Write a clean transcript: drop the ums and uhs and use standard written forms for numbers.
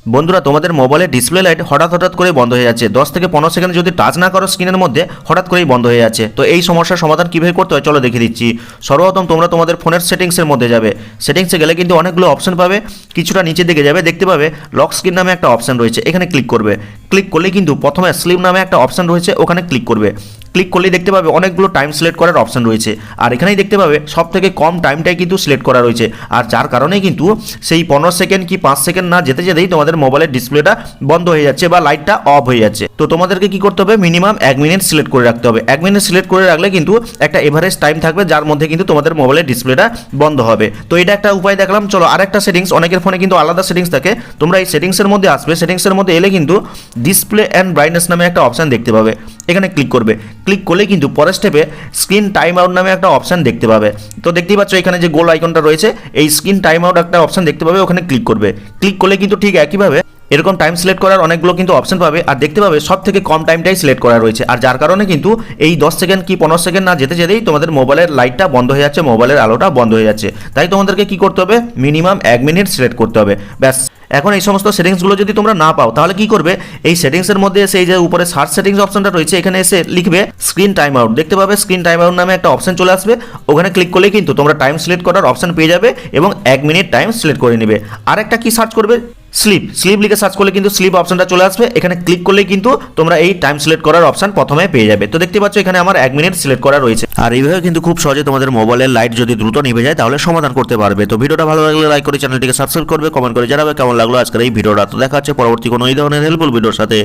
বন্ধুরা, তোমাদের মোবাইলের ডিসপ্লে লাইট হঠাৎ করে বন্ধ হয়ে যাচ্ছে। 10 থেকে 15 সেকেন্ড যদি টাচ না করো স্ক্রিনের মধ্যে, হঠাৎ করেই বন্ধ হয়ে যাচ্ছে। তো এই সমস্যার সমাধান কীভাবে করতে হয় চলো দেখিয়ে দিচ্ছি। সর্বপ্রথম তোমরা তোমাদের ফোনের সেটিংসের মধ্যে যাবে। সেটিংসে গেলে কিন্তু অনেকগুলো অপশন পাবে। কিছুটা নিচের দিকে যাবে, দেখতে পাবে লক স্ক্রিন নামে একটা অপশন রয়েছে, এখানে ক্লিক করবে। ক্লিক করলে কিন্তু প্রথমে স্লিপ নামে একটা অপশন রয়েছে, ওখানে ক্লিক করবে। ক্লিক করলেই দেখতে পাবে অনেকগুলো টাইম সিলেক্ট করার অপশন রয়েছে, আর এখানেই দেখতে পাবে সব থেকে কম টাইমটাই কিন্তু সিলেক্ট করা রয়েছে। আর যার কারণে কিন্তু সেই 15 সেকেন্ড কি 5 সেকেন্ড না যেতে যেতেই তোমাদের মোবাইলের ডিসপ্লেটা বন্ধ হয়ে যাচ্ছে বা লাইটটা অফ হয়ে যাচ্ছে। তো তোমাদেরকে কি করতে হবে, মিনিমাম 1 মিনিট সিলেক্ট করে রাখতে হবে। 1 মিনিট সিলেক্ট করে রাখলে কিন্তু একটা এভারেজ টাইম থাকবে, যার মধ্যে কিন্তু তোমাদের মোবাইলের ডিসপ্লেটা বন্ধ হবে। তো এটা একটা উপায় দেখলাম। চলো আরেকটা সেটিংস, অনেকের ফোনে কিন্তু আলাদা সেটিংস থাকে, তোমরা এই সেটিংসের মধ্যে আসবে। সেটিংসের মধ্যে এলে কিন্তু ডিসপ্লে অ্যান্ড ব্রাইটনেস নামে একটা অপশন দেখতে পাবে, এখানে ক্লিক করবে। ক্লিক করলে কিন্তু পরের স্টেপে স্ক্রিন টাইম আউট নামে একটা অপশন দেখতে পাবে। তো দেখতেই পাচ্ছ এখানে যে গোল আইকনটা রয়েছে, এই স্ক্রিন টাইম আউট একটা অপশন দেখতে পাবে, ওখানে ক্লিক করবে। ক্লিক করলে কিন্তু ঠিক একইভাবে এরকম টাইম সিলেক্ট করার অনেকগুলো কিন্তু অপশন পাবে, আর দেখতে পাবে সব থেকে কম টাইমটাই সিলেক্ট করা রয়েছে। আর যার কারণে কিন্তু এই 10 সেকেন্ড কি 15 সেকেন্ড না যেতে যেতেই তোমাদের মোবাইলের লাইটটা বন্ধ হয়ে যাচ্ছে, মোবাইলের আলোটা বন্ধ হয়ে যাচ্ছে। তাই তোমাদেরকে কি করতে হবে, মিনিমাম 1 মিনিট সিলেক্ট করতে হবে, ব্যাস। এখন এই সমস্ত সেটিংসগুলো যদি তোমরা না পাও, তাহলে কি করবে, এই সেটিংসের মধ্যে এসে এই যে উপরে সার্চ সেটিংস অপশনটা রয়েছে, এখানে এসে লিখবে স্ক্রিন টাইম আউট। দেখতে পাবে স্ক্রিন টাইম আউট নামে একটা অপশন চলে আসবে, ওখানে ক্লিক করলেই কিন্তু তোমরা টাইম সিলেক্ট করার অপশন পেয়ে যাবে এবং 1 মিনিট টাইম সিলেক্ট করে নেবে। আর একটা কি সার্চ করবে, স্লিপ লিখে সার্চ করলে কিন্তু স্লিপ অপশনটা চলে আসবে, এখানে ক্লিক করলেই কিন্তু তোমরা এই টাইম সিলেক্ট করার অপশন প্রথমে পেয়ে যাবে। তো দেখতে পাচ্ছ এখানে আমার 1 মিনিট সিলেক্ট করা রয়েছে। আর এইভাবে কিন্তু খুব সহজে তোমাদের মোবাইলের লাইট যদি দ্রুত নিভে যায় তাহলে সমাধান করতে পারবে। তো ভিডিওটা ভালো লাগলে লাইক করে চ্যানেলটিকে সাবস্ক্রাইব করবে, কমেন্ট করে জানাবে কেমন লাগলো আজকের এই ভিডিওটা। তো দেখা হচ্ছে পরবর্তী কোনো এই ধরনের হেল্পফুল ভিডিওর সাথে।